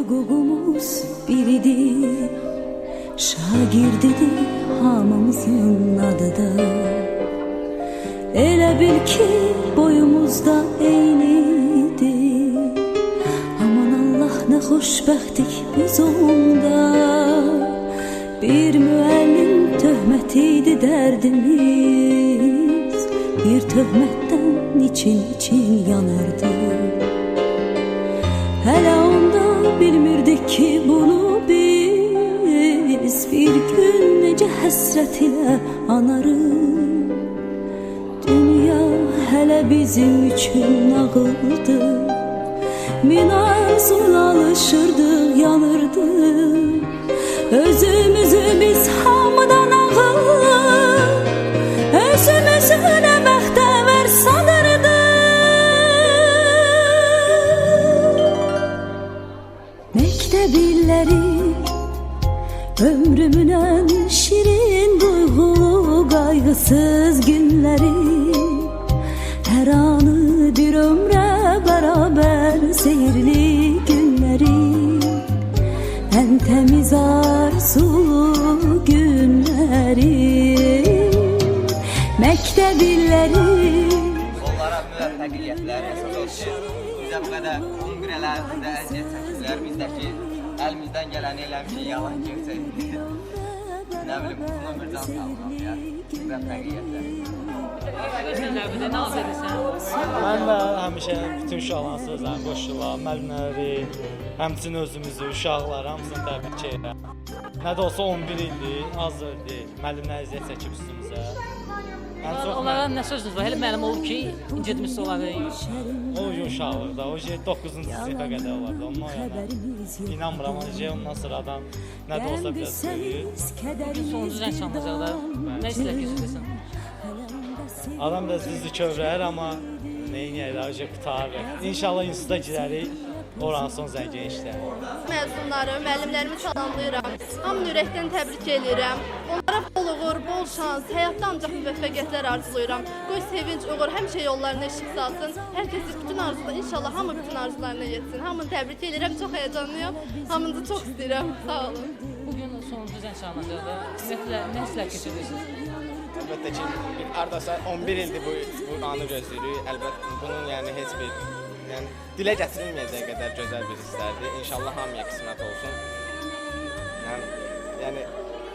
hüququmuz biridir, şagirdidir hamımızın adıda. Elə bil ki boyumuzda eynidir, aman Allah nə xoşbəxtlik biz onda. Bir müəllim töhmətiydi dərdimiz, bir töhmətdən için yanırdı. Hələ onda bilmirdik ki bunu biz, bir gün necə həsrət ilə anarıq. Dünya hələ bizim üçün nağıldı, min arzuyla alışırdıq, yanırdıq. Özümüzü biz hamıdan ağır, özümüzü nə bəxtəvər sanırdıq. Məktəb illəri ömrümün ən şirin duyğulu qayğısız günləri, hər anı bir ömrə bərabər seyirli günləri, ən təmiz arzulu günləri. Məktəb illəri. Onlara müvəffəqiyyətlər, əsas olsun. Bizə bu qədər konqrələrimizdə əziyyət çəkirlər, bizdəki əlimizdən gələni eləmişik, yalan gerçək. Nə bilim, buna bir can sağlam ya, müvəffəqiyyətlər. Mən də həmişə bütün uşaqların sözlərini qoşular, müəllimləri, həmçinin özümüzü, uşaqlar hamısını təbrik edirəm. Nə də olsa 11 ildir, az deyil, müəllimlər əziyyət çəkib üstümüzə. Onlara nə sözünüz var? Elə müəllim olub ki, incitmişsiniz onları. O uşaqlıqda, o 9-cu sinifə qədər olardı, ondan yana inanmıram, ondan sonradan nə də olsa biraz böyüyür. Bugün sonuncu zəng çalınacaqda, nə istəyək keçirdirsən? Adam da düzdür kövrəyir, amma neyin yəyir, qutarır. İnşallah instituta girərik, oranın son zəngi işləyir. Məzunları, müəllimlərimi salamlayıram. Hamını ürəkdən təbrik edirəm. Onlara bol uğur, bol şans, həyatda ancaq müvəffəqiyyətlər arzulayıram. Qoy sevinç, uğur həmişə yollarına işıq salsın. Hər kəs bütün arzular, inşallah hamı bütün arzularına yetsin. Hamını təbrik edirəm, çox həyəcanlıyam. Hamınızı çox istəyirəm, sağ olun. Bugün sonuncu zəng çalınacaqda, ümumiyyətlə nə istəyək keçirdirsiniz? Əlbəttə ki, ardasa 11 ildir bu anı gözləyirik. Əlbəttə bunun yəni heç bir dilə gətirilməyəcək qədər gözəl bir hisslərdir. İnşallah hamıya qismət olsun. Yəni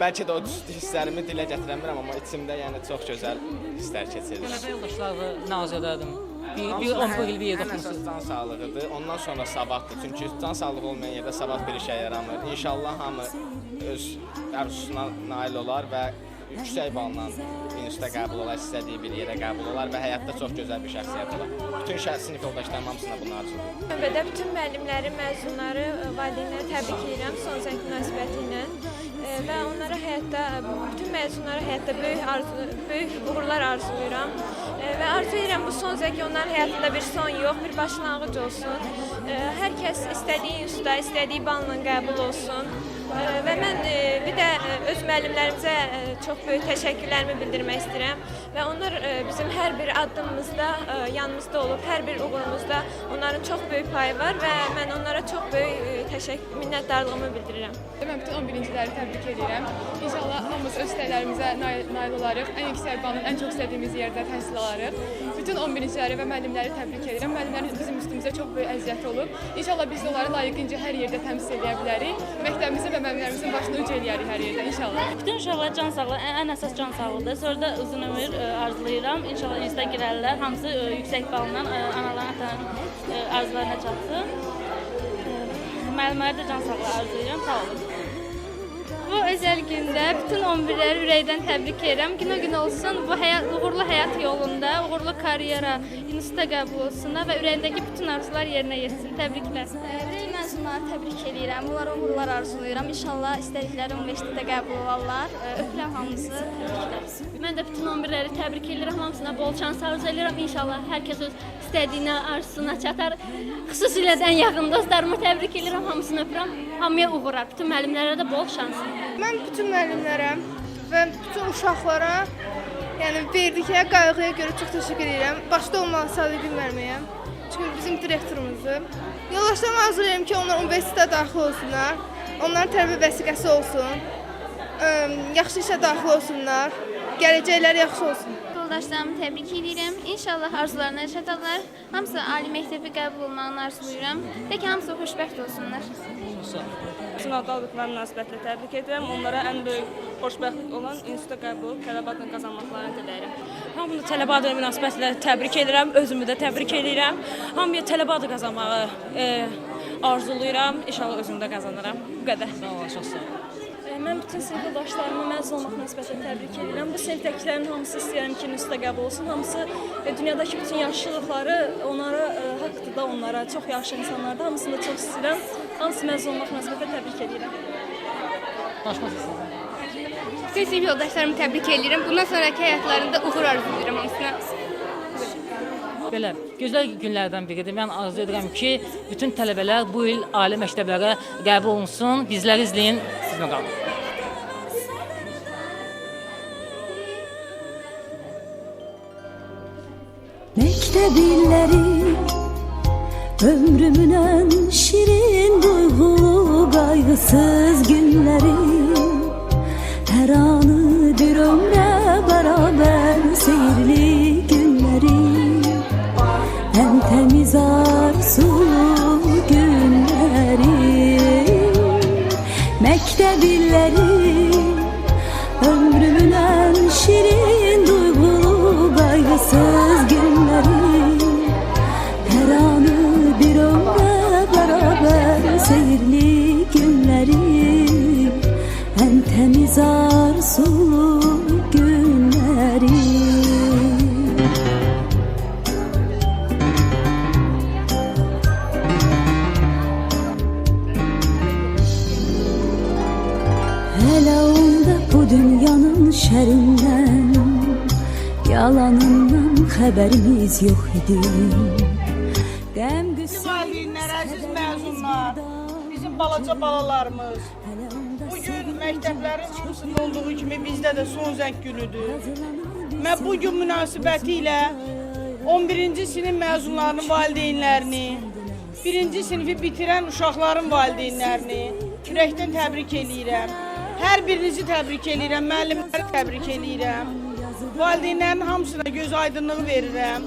bəlkə də o hisslərimi dilə gətirəmirəm, amma içimdə yəni çox gözəl hisslər keçirir. Tələbə yoldaşlarını naziyədədim. Bir 10 il bir yerdə oxumusunuz. Can sağlığıdır, ondan sonra savaddır. Çünki can sağlığı olmayan yerdə savad bir işə yaramır. İnşallah hamı öz arzusuna nail olar və yüksək balla instituta qəbul olar, istədiyi bir yerə qəbul olar və həyatda çox gözəl bir şəxsiyyət olar. Bütün sinif yoldaşlarım hamısına bunu arzulayıram. Növbədə bütün müəllimləri, məzunları, valideynləri təbrik edirəm son zəng münasibəti ilə və onlara həyatda, bütün məzunlara həyatda böyük uğurlar arzulayıram və arzu edirəm bu son zəng onların həyatında bir son yox, bir başlanğıc olsun. Hər kəs istədiyi instituta, istədiyi balla qəbul olsun. Və mən bir də öz müəllimlərimizə çox böyük təşəkkürlərimi bildirmək istəyirəm və onlar bizim hər bir addımımızda yanımızda olub, hər bir uğurumuzda onların çox böyük payı var və mən onlara çox böyük minnətdarlığımı bildirirəm. Mən bütün 11-ciləri təbrik edirəm. İnşallah hamımız öz istəklərimizə nail olarıq, ən yüksək balın ən çox istədiyimiz yerdə təhsil alarıq. Bütün 11-ciləri və müəllimləri təbrik edirəm. Müəllimlərimiz bizim üstümüzə çox böyük əziyyət olub. İnşallah biz onları layiqincə hər yerdə təmsil edə bilərik. Məktəbimizə və müəllimlərimizin başını uc eləyərik hər yerdə inşallah. Bütün uşaqlar can sağlığı, ən əsas can sağlığıdır. Sonra da uzun ömür arzulayıram. İnşallah instituta girərlər. Hamısı yüksək balla anaların, ataların arzularına çatsın. Müəllimlərə də can sağlığı arzulayıram. Sağ olun. Bu özəl gündə bütün 11-ləri ürəkdən təbrik edirəm. Günə gün olsun, bu uğurlu həyat yolunda, uğurlu karyera, instituta qəbul olsunlar və ürəyindəki bütün arzular yerinə yetsin. Təbriklər. Bütün məzunları təbrik edirəm, onlara uğurlar arzulayıram. İnşallah istədikləri universitetə qəbul olarlar. Öpürəm hamısı. Mən də bütün 11-ləri təbrik edirəm. Hamısına bol şans arzu edirəm. İnşallah hər kəs öz istədiyinə, arzusuna çatar. Xüsusilə ən yaxın dostlarımı təbrik edirəm. Hamısını öpürəm. Hamıya uğurlar. Bütün müəllimlərə də bol şans. Mən bütün müəllimlərə və bütün uşaqlara, yəni verdikləri qayğıya görə çox təşəkkür edirəm. Başda olmalı Sadiqin müəlliməyə. Çünki bizim direktorumuzdur. Yoldaşlarıma arzulayıram ki onlar universitetə daxil olsunlar, onların tələbə vəsiqəsi olsun, yaxşı işə daxil olsunlar, gələcəkləri yaxşı olsun. Yoldaşlarımı təbrik edirəm. İnşallah arzularına çatarlar. Hamısı ali məktəbə qəbul olmağını arzulayıram. Və ki, hamısı xoşbəxt olsunlar. Sınavda aldıqları münasibətlə təbrik edirəm. Onlara ən böyük xoşbəxtlik olan instituta qəbul, tələbə adını qazanmaqlarını diləyirəm. Hamını tələbə adı münasibətlə təbrik edirəm, özümü də təbrik edirəm. Hamıya tələbə adı qazanmağı arzulayıram. İnşallah özüm də qazanıram. Bu qədər. Sağ olun, çox sağ olun. Mən bütün sinif yoldaşlarımı məzun olmaq münasibətlə təbrik edirəm. Bu sinifdəkilərin hamısı istəyirəm ki, instituta qəbul olsun. Hamısı dünyadakı bütün yaxşılıqları onlara haqqdır da onlara, çox yaxşı insanlardır. Hamısını da çox istəyirəm. Hamısı məzun olmaq münasibətlə təbrik edirəm. Bütün sinif yoldaşlarımı təbrik edirəm. Bundan sonraki həyatlarında uğur arzulayıram hamısına. Belə, gözəl günlərdən biridir. Mən arzu edirəm ki, bütün tələbələr bu il ali məktəblərə qəbul olunsun. Bizləri izləyin, sizlə qalın. Mektep illeri ömrümün en şirin duygulu kaygısız günleri her anı bir ömre beraber seyirli günleri en temiz arzulu günleri mektep illeri ömrümün en şirin duygulu kaygısız günleri her anı bir ömre beraber seyirli günleri en temiz arzulu günleri. Hele onda bu dünyanın şerinden, yalanından haberimiz yok idi. Valideynlər, əziz məzunlar, bizim balaca balalarımız. Bugün məktəblərin çıxışında olduğu kimi bizdə də son zəng günüdür. Mən bugün münasibəti ilə 11-ci sinif məzunlarının valideynlərini, 1-ci sinifi bitirən uşaqların valideynlərini ürəkdən təbrik eləyirəm. Hər birinizi təbrik eləyirəm, müəllimləri təbrik eləyirəm. Valideynlərin hamısına göz aydınlığı verirəm.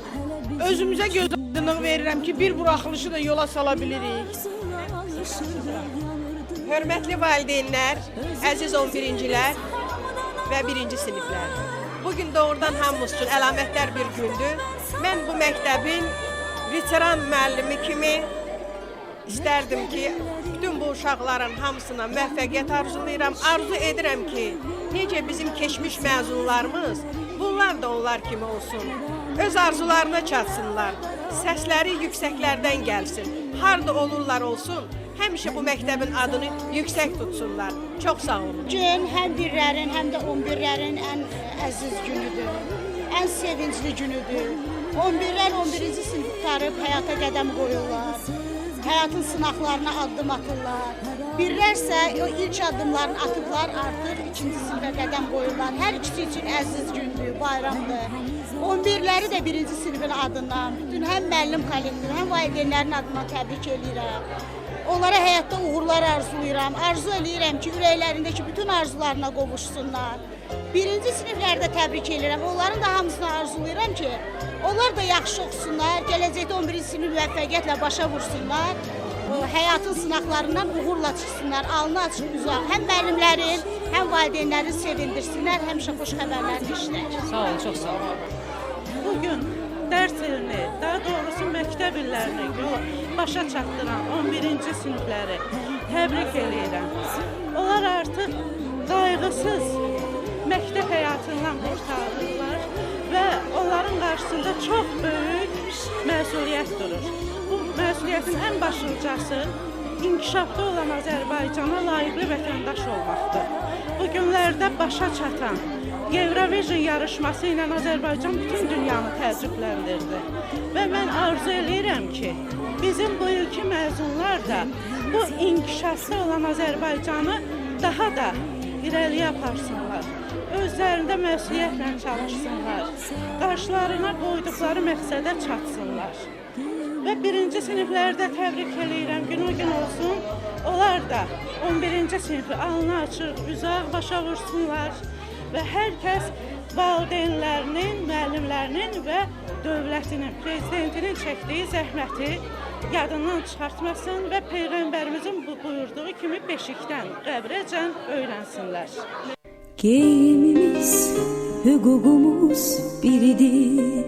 Özümüzə göz aydınlığı verirəm ki, bir buraxılışı da yola sala bilirik. Hörmətli valideynlər, əziz 11-cilər və 1-ci siniflər. Bugün doğrudan hamımız üçün əlamətdar bir gündür. Mən bu məktəbin veteran müəllimi kimi İstərdim ki, bütün bu uşaqların hamısına müvəffəqiyyət arzulayıram. Arzu edirəm ki, necə bizim keçmiş məzunlarımız, bunlar da onlar kimi olsun. Öz arzularına çatsınlar, səsləri yüksəklərdən gəlsin. Harda olurlar olsun, həmişə bu məktəbin adını yüksək tutsunlar. Çox sağ olun. Gün həm birlərin, həm də 11-lərin ən əziz günüdür, ən sevincli günüdür. 11-lər 11-ci sinif tutarıb həyata qədəm qoyurlar. Həyatın sınaqlarına addım atırlar. Birlərsə o ilk addımlarını atıblar, artıq 2-ci sinifə qədəm qoyurlar. Hər ikisi üçün əziz gündür, bayramdır. 11-ləri də 1-ci sinifin adından, bütün həm müəllim kollektivi, həm valideynlərin adından təbrik edirəm. Onlara həyatda uğurlar arzulayıram. Arzu eləyirəm ki, ürəklərindəki bütün arzularına qovuşsunlar. 1-ci siniflərdə təbrik edirəm. Onların da hamısını arzulayıram ki, onlar da yaxşı oxusunlar, gələcəkdə 11-ci sinif müvəffəqiyyətlə başa vursunlar, həyatın sınaqlarından uğurla çıxsınlar, alnı açıq uzaq. Həm müəllimlərin, həm valideynlərin sevindirsinlər, həmişə xoş xəbərlərini işlər. Sağ olun, çox sağ olun. Bugün dərs ilini, daha doğrusu məktəb illərini başa çatdıran 11-ci sinifləri təbrik edirəm. Onlar artıq qayğısız məktəb həyatından qurtarırlar və onların qarşısında çox böyük məsuliyyət durur. Bu məsuliyyətin ən başlıcası inkişafda olan Azərbaycana layiqli vətəndaş olmaqdır. Bu günlərdə başa çatan Eurovision yarışması ilə Azərbaycan bütün dünyanı təəccübləndirdi. Və mən arzu edirəm ki, bizim bu ilki məzunlar da bu inkişafda olan Azərbaycanı daha da irəliyə aparsınlar. Özlərində məsuliyyətlə çalışsınlar. Qarşılarına qoyduqları məqsədə çatsınlar. və birinci siniflərdə təbrik eləyirəm, gün o gün olsun. Onlar da 11-ci sinifi alnı açıq, üzağ başa vursunlar və hər kəs valideynlərinin, müəllimlərinin və dövlətinin, prezidentinin çəkdiyi zəhməti yadından çıxartmasın və Peyğəmbərimizin buyurduğu kimi beşikdən qəbrəcən öyrənsinlər. Geyimimiz, hüququmuz biridir,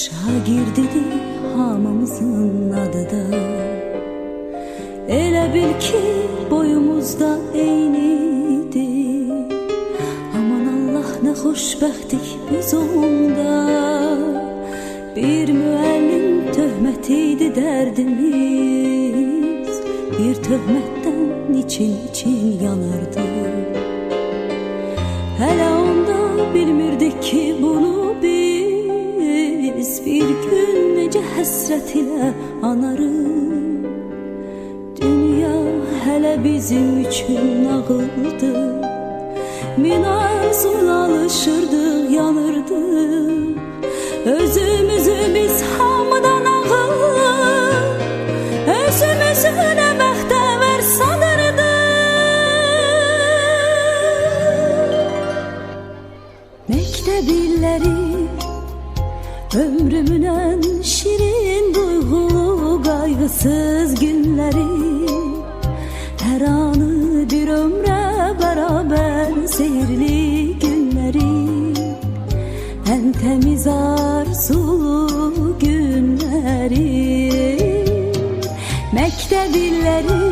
şagirdidir hamımızın adı da. Elə bil ki boyumuzda eynidir, aman Allah nə xoşbəxtdik biz onda. Bir müəllim töhmətiydi dərdimiz, bir töhmətdən için yanardı. Hələ onda bilmirdik ki bunu biz bir gün necə həsrət ilə anarıq. Dünya hələ bizim üçün nağıldı, min arzuyla alışırdıq, yanırdıq. Özümüzü biz hamıdan ağır, özümüzü nə bəxtəvər sanırdıq. Məktəb illəri ömrümün ən şirin duyğulu qayğısız günləri, hər anı bir ömrə bərabər seyirli günləri, ən təmiz arzulu günləri. Məktəb illəri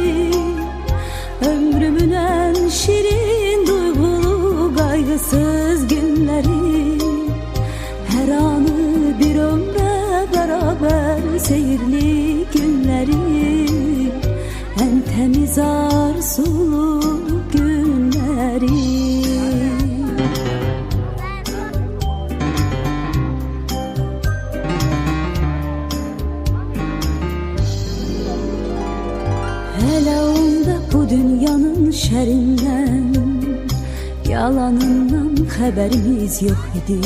ömrümün ən şirin duyğulu qayğısız günləri, hər anı bir ömrə bərabər seyirli günləri, ən təmiz arzulu günləri. Hələ onda bu dünyanın şərindən, yalanından xəbərimiz yox idi.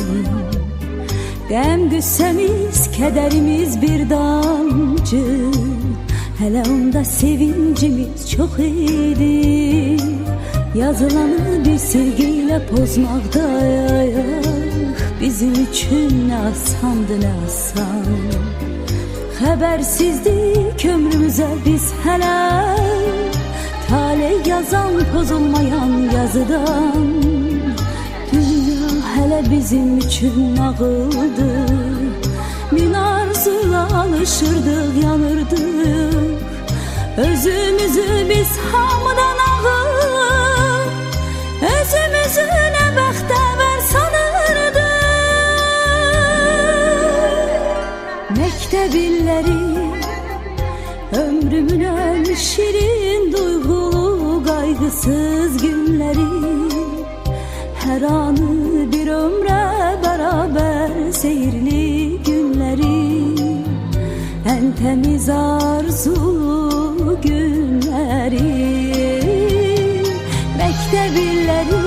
Qəm qüssəmiz, kədərimiz bir damcı, hələ onda sevincimiz çox idi. Yazılanı bir sevgiyle pozmaqda bizim üçün nə asandı, nə asan. Xəbərsizdik ömrümüzə biz hələ, taley yazan pozulmayan yazıdan. Dünya hələ bizim üçün nağıldı, min arzuyla alışırdıq, yanırdıq. Özümüzü biz hamıdan ağır, özümüzü nə bəxtəvər sanırdıq. Məktəb illəri ömrümün ən şirin duyğulu qayğısız günləri, hər anı bir ömrə bərabər seyirli günləri, ən təmiz arzulu günləri. Məktəb illəri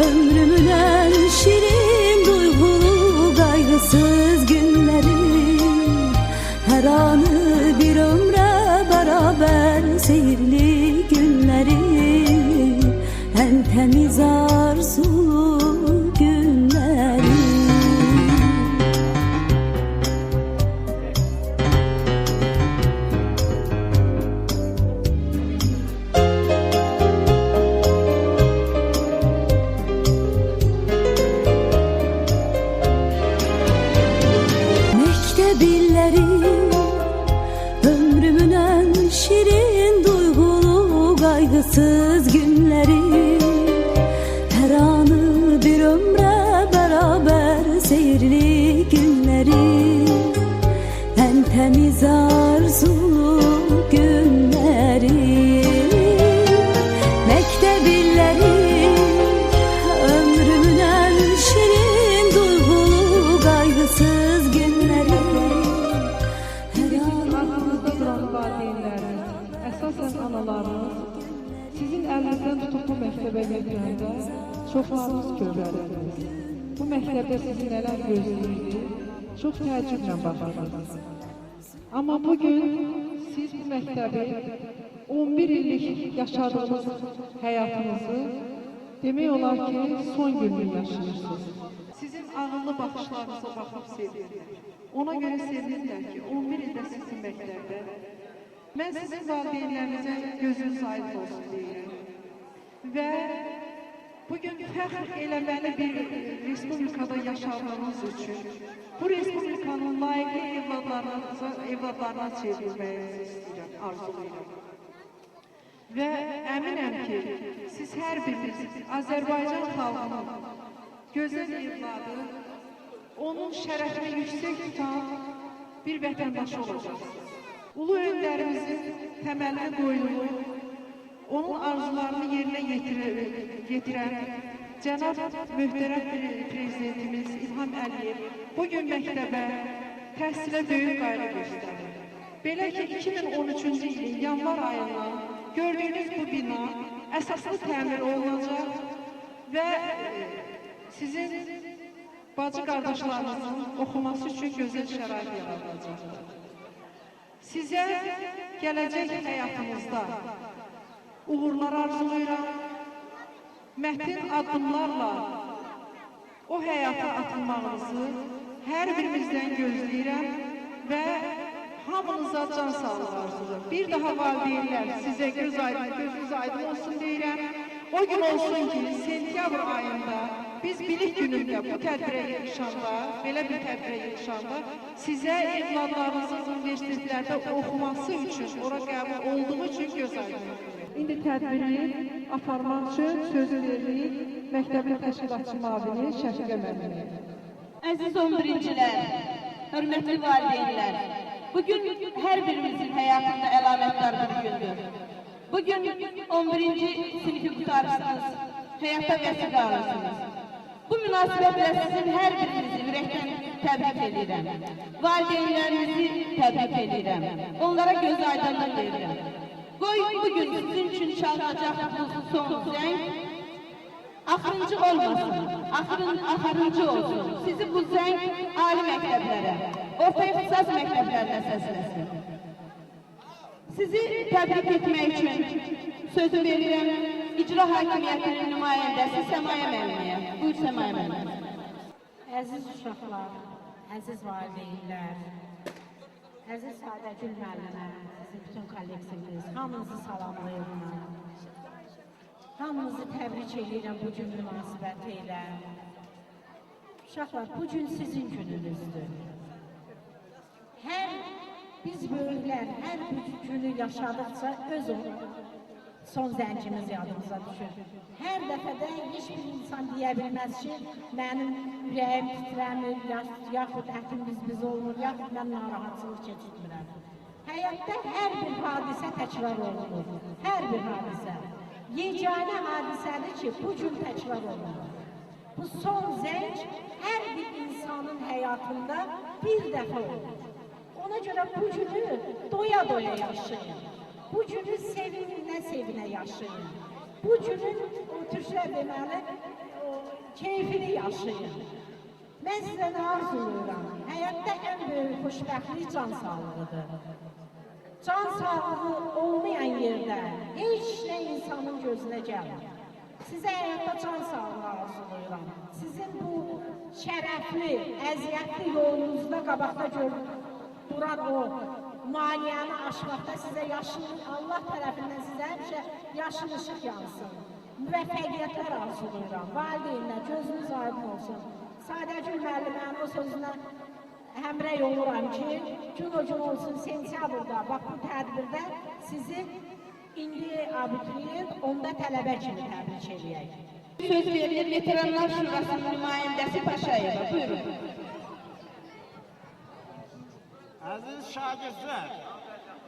ömrümün ən şirin duyğulu qayğısız günləri, hər anı bir ömrə bərabər seyirli günləri, ən təmiz arzulu günləri. Məktəb illəri ömrümün ən şirin duyğulu qayğısız günləri, hər anı bir ömrə bərabər seyirli günləri, ən təmiz arzulu günləri. Məktəb illəri ömrümün ən şirin duyğulu qayğısız günləri, Arxanızda duran valideynləriniz, əsasən analarınız sizin əlinizdən tutub bu məktəbə götürəndə çoxlarınız kövrəldiniz. Bu məktəbdə sizi nələr gözləyirdi, çox təəccüblə baxırdınız. Ama bugün siz bu məktəbi 11 illik yaşadığınız həyatınızı demək olar ki, son gününü yaşayırsınız. Sizin ağıllı baxışlarınıza baxıb sevinirlər. Ona görə sevinirlər ki, 11 ildə sizin məktəbdə. Mən sizin valideynlərinizə gözünüz aydın olsun deyirəm. Və bugün fəxr eləməli bir respublikada yaşadığınız üçün bu respublikanın layiqli evladlarına çevrilməyinizi istəyirəm, arzulayıram. Və əminəm ki, siz hər biriniz Azərbaycan xalqının gözəl evladı, onun şərəfini yüksək tutan bir vətəndaşı olacaqsınız. Ulu öndərimizin təməlini qoyduğu, onun arzularını yerinə yetirən Cənab Möhtərəm Prezidentimiz İlham Əliyev bugün məktəbə, təhsilə böyük qayğı göstərir. Belə ki, 2013-cü ilin yanvar ayından gördüyünüz bu bina əsaslı təmir olunacaq və sizin bacı qardaşlarınızın oxuması üçün gözəl şərait yaradılacaqdır. Sizə gələcək həyatınızda uğurlar arzulayıram. Mətin addımlarla o həyata atılmağınızı hər birimizdən gözləyirəm və hamınıza can sağlığı arzulayıram. Bir daha valideynlər sizə gözünüz aydın olsun deyirəm. O gün olsun ki, sentyabr ayında biz bilik günündə bu tədbirə yığışanda, belə bir tədbirə yığışanda sizə evladlarınızın universitetlərdə oxuması üçün, ora qəbul olduğu üçün göz aydın. İndi tədbiri aparmaq üçün söz veririk məktəbin təşkilatçı müavini Şəfiqə müəllimə. Əziz 11-cilər, hörmətli valideynlər, bugün hər birimizin həyatında əlamətdar bir gündür. Bugün 11-ci sinifi qutarsınız, həyata vəsiqə alırsınız. Bu münasibətlə sizin hər birinizi ürəkdən təbrik edirəm. Valideynlərinizi təbrik edirəm. Onlara göz aydınlıq verirəm. Qoy bugün sizin üçün çalınacaq son zəng axırıncı olmasın, axırıncı olsun. Sizi bu zəng ali məktəblərə, orta ixtisas məktəblərinə səsləsin. Sizi təbrik etmək üçün sözü verirəm İcra Hakimiyyətinin nümayəndəsi Səmaya müəlliməyə. Buyur Səmaya müəllimə. Əziz uşaqlar, əziz valideynlər, əziz Sadəcül müəllimə, sizin bütün kolleksiyiniz, hamınızı salamlayıram. Hamınızı təbrik edirəm bu gün münasibəti ilə. Uşaqlar, bu gün sizin gününüzdür. Biz böyüklər hər bir günü yaşadıqca öz son zəncimiz yadımıza düşür. Hər dəfədə heç bir insan deyə bilməz ki, mənim ürəyim titrəmir, yaxud ətim biz olmur, yaxud mən narahatçılıq keçirmirəm. Həyatda hər bir hadisə təkrar olunur, hər bir hadisə. Yeganə hadisədir ki, bu gün təkrar olunur. Bu son zəng hər bir insanın həyatında bir dəfə olur. Ona görə bu günü doya-doya yaşayın. Bu günü sevinə yaşayın. Bu günün, türklər deməli, keyfini yaşayın. Mən sizə nə arzulayıram? Həyatda ən böyük xoşbəxtlik can sağlığıdır. Can sağlığı olmayan yerdə heç nə insanın gözünə gəlmir. Sizə həyatda can sağlığı arzulayıram. Sizin bu şərəfli, əziyyətli yolunuzda qabaqda duran o maniyəni aşmaqda sizə Allah tərəfindən sizə həmişə yaşıl ışıq yansın. Müvəffəqiyyətlər arzulayıram. Valideynlər, gözünüz aydın olsun. Sadəcül müəllimənin o sözünə həmrəy oluram ki, gün o gün olsun sentyabrda, bax bu tədbirdə sizi indi abituriyent, onda tələbə kimi təbrik edək. Söz verilir Veteranlar Şurasının nümayəndəsi Paşayeva. Buyurun. Əziz şagirdlər,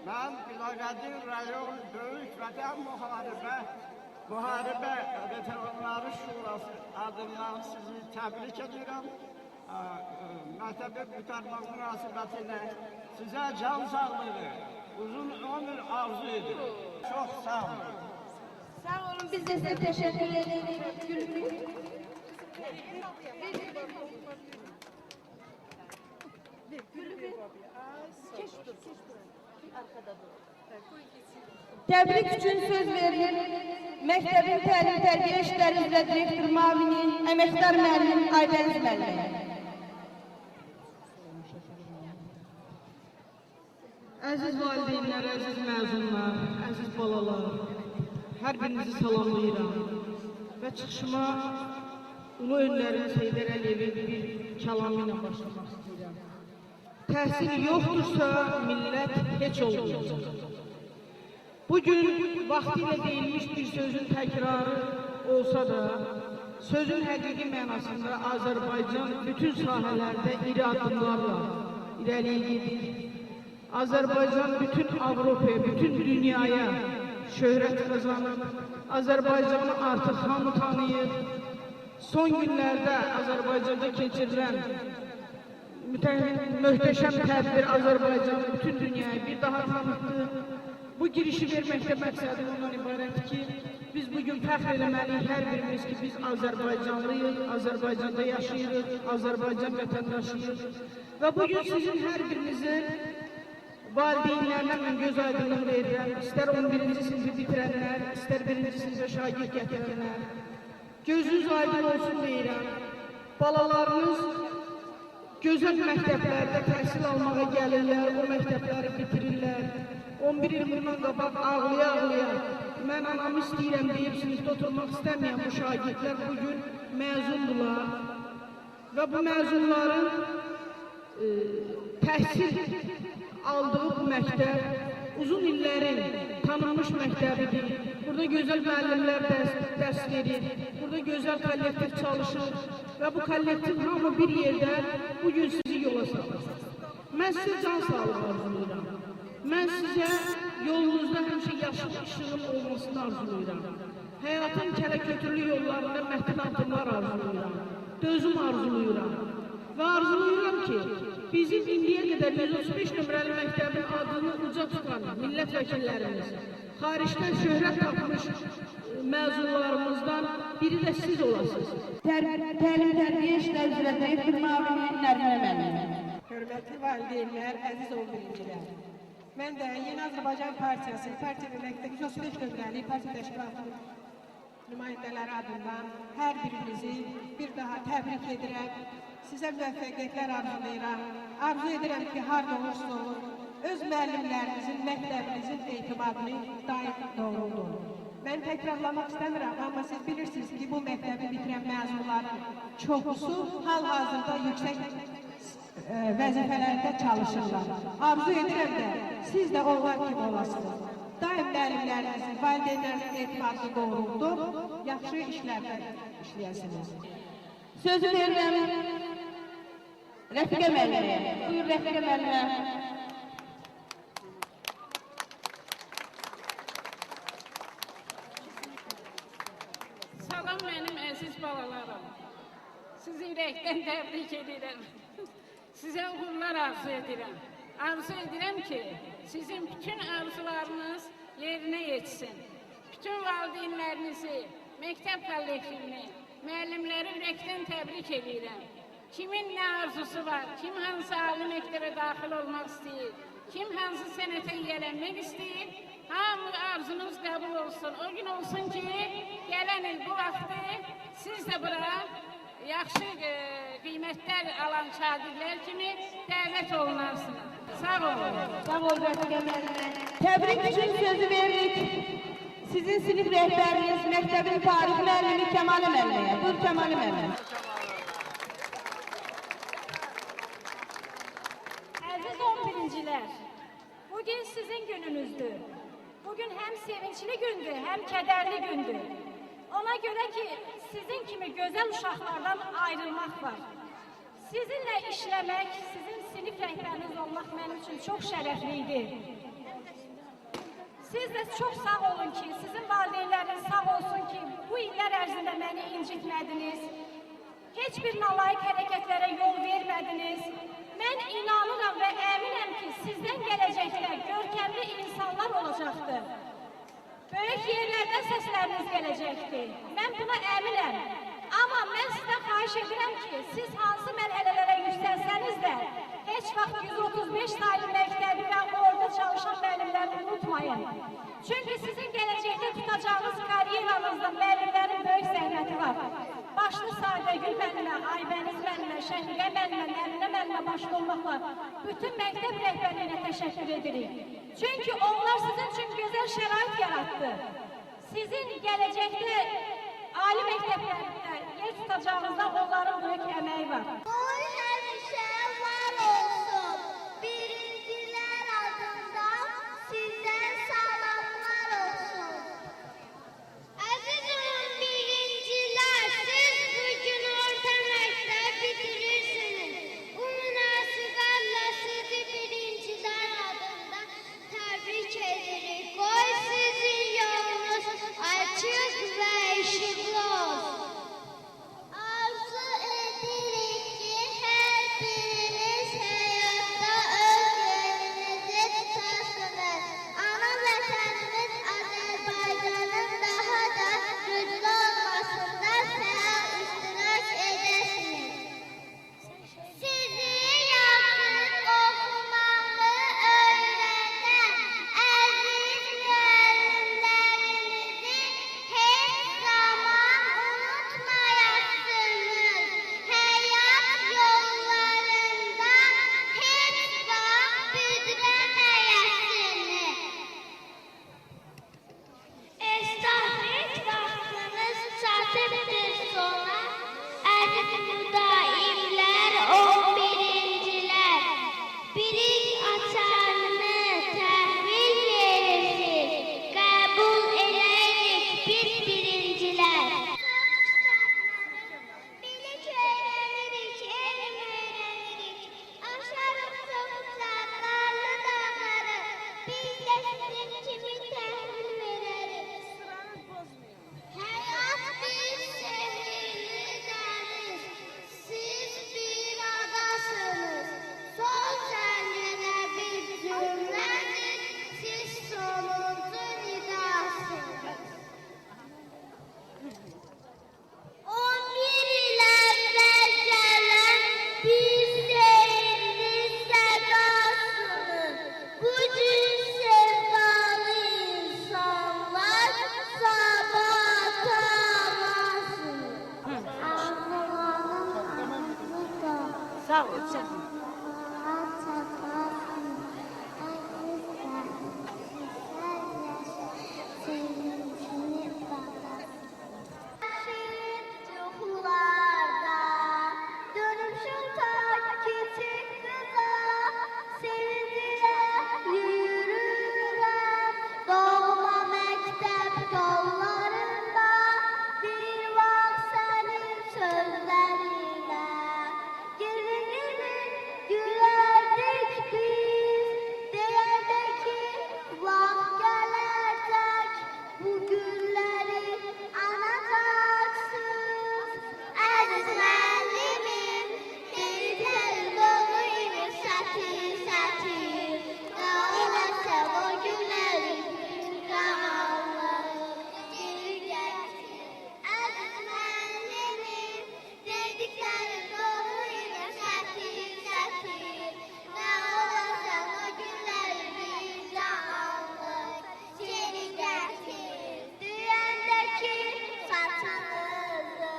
mən Bilaqədir rayon Böyük Vətən Müharibə Veteranları Şurası adından sizi təbrik edirəm. Məktəbi qurtarmaq münasibətilə sizə can sağlığı, uzun ömür arzu edirəm. Çox sağ olun. Sağ olun, biz de size teşekkür ederiz. Təbrik üçün söz verilir məktəbin təlim-tərbiyə işləri üzrə direktor müavini, əməkdar müəllim Aydəniz müəllimə. Əziz valideynlər, əziz məzunlar, əziz balalar, hər birinizi salamlayıram və çıxışıma Ulu Öndərin Heydər Əliyevin bir kəlamı ilə başlamaq istəyirəm. Təhsil yoxdursa, millət heç olmayacaq. Bugün vaxtilə deyilmiş bir sözün təkrarı olsa da, sözün həqiqi mənasında Azərbaycan bütün sahələrdə iri addımlarla irəliyə gedir. Azərbaycan bütün Avropaya, bütün dünyaya şöhrət qazanır. Azərbaycanı artıq hamı tanıyır. Son günlərdə Azərbaycanda keçirilən möhtəşəm tədbir Azərbaycanı bütün dünyaya bir daha tanıtdı. Bu girişi verməkdə məqsədi ondan ibarət ki, biz bugün fəxr eləməliyik hər birimiz ki, biz Azərbaycanlıyıq, Azərbaycanda yaşayırıq, Azərbaycan vətəndaşıyıq. Və bugün sizin hər birinizin valideynlərlə mən göz aydınlıq verirəm. İstər 11-ci sinifi bitirənlər, istər 1-ci sinifə şagird gətirənlər. Gözünüz aydın olsun deyirəm. Balalarınız gözəl məktəblərdə təhsil almağa gəlirlər, o məktəbləri bitirirlər. 11 il bundan qabaq ağlaya-ağlaya mən anamı istəyirəm deyib sinifdə oturmaq istəməyən bu şagirdlər bugün məzundular və bu məzunların təhsil aldığı bu məktəb uzun illərin tanınmış məktəbidir. Burada gözəl müəllimlər dərs verir, burada gözəl kollektiv çalışır və bu kollektiv hamı bir yerdə bugün sizi yola salır. Mən sizə can sağlığı arzulayıram. Mən sizə yolunuzda həmişə yaşıl işığın olmasını arzulayıram. Həyatın kərə-kötürlü yollarında mətin addımlar arzulayıram. Dözüm arzulayıram. Və arzulayıram ki, bizim indiyə qədər 135 nömrəli məktəbin adını uca tutan millət vəkillərimiz, xaricdən şöhrət tapmış məzunlarımızdan biri də siz olasınız. Təlim-tərbiyə işləri üzrə direktor müavini Nərminə müəllimə. Hörmətli valideynlər, əziz 11-cilər. Mən də Yeni Azərbaycan Partiyası, partiya və məktəb 135 nömrəli partiya təşkilatının nümayəndələri adından hər birinizi bir daha təbrik edirəm. Sizə müvəffəqiyyətlər arzulayıram. Arzu edirəm ki, harda olursa olur, öz müəllimlərinizin, məktəbinizin etimadını daim doğruldur. Mən təkrarlamaq istəmirəm, amma siz bilirsiniz ki, bu məktəbi bitirən məzunların çoxusu hal-hazırda yüksək vəzifələrdə çalışırlar. Arzu edirəm də, siz də onlar kimi olasınız. Daim müəllimlərinizin, valideynlərinizin etimadını doğruldur, yaxşı işlərdə işləyəsiniz. Sözü verirəm Rəfiqə müəllimə. Buyur Rəfiqə müəllimə. Salam mənim əziz balalarım. Sizi ürəkdən təbrik edirəm. Sizə uğurlar arzu edirəm. Arzu edirəm ki, sizin bütün arzularınız yerinə yetsin. Bütün valideynlərinizi, məktəb kollektivini, müəllimləri ürəkdən təbrik edirəm. Kimin nə arzusu var, kim hansı ali məktəbə daxil olmaq istəyir, kim hansı sənətə yiyələnmək istəyir, hamı arzunuz qəbul olsun. O gün olsun ki, gələn il bu vaxtı siz də bura yaxşı qiymətlər alan şagirdlər kimi dəvət olunarsınız. Sağ olun. Sağ olun Rəfiqə müəllimə. Təbrik üçün sözü veririk. Sizin sinif rəhbəriniz, məktəbin tarix müəllimi Kəmalə müəlliməyə. Buyur Kəmalə müəllimə. Əziz 11-cilər, bugün sizin gününüzdür. Bugün həm sevinçli gündür, həm kədərli gündür. Ona görə ki, sizin kimi gözəl uşaqlardan ayrılmaq var. Sizinlə işləmək, sizin sinif rəhbəriniz olmaq mənim üçün çox şərəflidir. Siz də çox sağ olun ki, sizin valideynləriniz sağ olsun ki, bu illər ərzində məni incitmədiniz. Heç bir nalayıq hərəkətlərə yol vermədiniz. Mən inanıram və əminəm ki, sizdən gələcəkdə görkəmli insanlar olacaqdır. Böyük yerlərdən səsləriniz gələcəkdir. Mən buna əminəm. Amma mən sizdən xahiş edirəm ki, siz hansı mərhələlərə yüksəlsəniz də, Heç vaxt 135 saylı məktəbi və orada çalışan müəllimləri unutmayın. Çünki sizin gələcəkdə tutacağınız karyeranızda müəllimlərin böyük zəhməti var. Başlı Sadəgül müəllimə, Aybəniz müəllimə, Şəhriyə müəllimə, Nərinə müəllimə başlı olmaqla bütün məktəb rəhbərliyinə təşəkkür edirik. Çünki onlar sizin üçün gözəl şərait yaratdı. Sizin gələcəkdə ali məktəblərdə yer tutacağınızda onların böyük əməyi var. Qoy həmişə var olsun. Birincilər adında sizə salamlar olsun. Əziz 11-cilər, siz bugün orta məktəb bitirirsiniz. Bu münasibətlə sizi birincilər adında təbrik edirik. Qoy sizin yolunuz açıq və işıqlı olsun. Arzu edirik ki, hər biriniz həyatda öz yerinizi tutasınız. Ana vətənimiz Azərbaycanın daha da güclü olmasında fəal iştirak edəsiniz. Sizi yazıb oxumağı öyrədən əziz müəllimlərimizi heç zaman unutmayasınız. Həyat yollarında heç vaxt büdrəməyəsiniz. Estafet vaxtınız çatıbdır sona. Əziz müdaimlər, 11-cilər, birik açarını təhvil verirsiniz. Qəbul edərik biz birincilər. Bilik öyrənirik, elm öyrənirik. Aşarıq çox uzaqlarlı dağları. Biz də sizin kimi təhvil verərik. Həyat bir sehrli dəniz. Siz bir adasınız. Sol səngənə bir cümlədir. Siz sonuncu nidasınız. 11 il əvvəl gələn bir sehrli sədasınız. Bu cür sevdalı insanlar sabata amasınız. Sağ ol, sən. Yuxularda dönmüşüm ta kiçik qıza, sevinclə yürürəm doğma məktəb yollarında. Bir vaxt sənin sözlərinə girir gülərdik biz, deyərdik ki, vaxt gələcək, bu günləri anacaqsınız. Əziz müəllimim, dediklərin dolu ilə sətir, sətir. Nə olarsa o günləri qalanlar geri gətir. Əziz müəllimim, dediklərin dolu ilə sətir, sətir. Nə olarsa o günləri qalanlar geri gətir. Düyəndəki saçınızı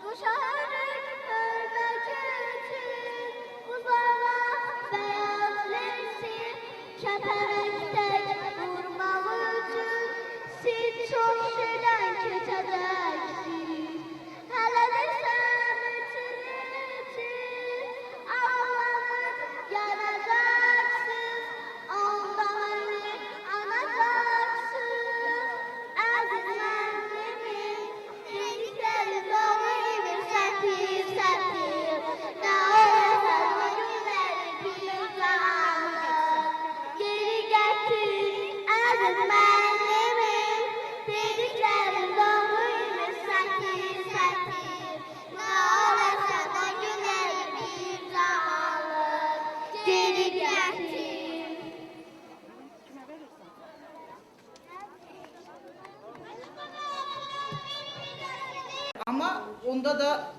quşarıq hörmək üçün, uzağa bəyaz lensi kəpənəkdən vurmaq üçün. Siz çox şeydən keçəcəksiniz. Hələ desəm üçün ağlanıb yanacaqsınız. Onda məni anacaqsınız. Əziz müəllimim, dediklərin dolu ilə sətir, sətir. Nə olarsa o günləri bir qalanlar geri gətir. Əziz müəllimim, dediklərin dolu ilə sətir, sətir. Nə olarsa o günləri bir qalanlar geri gətir. Ama onda da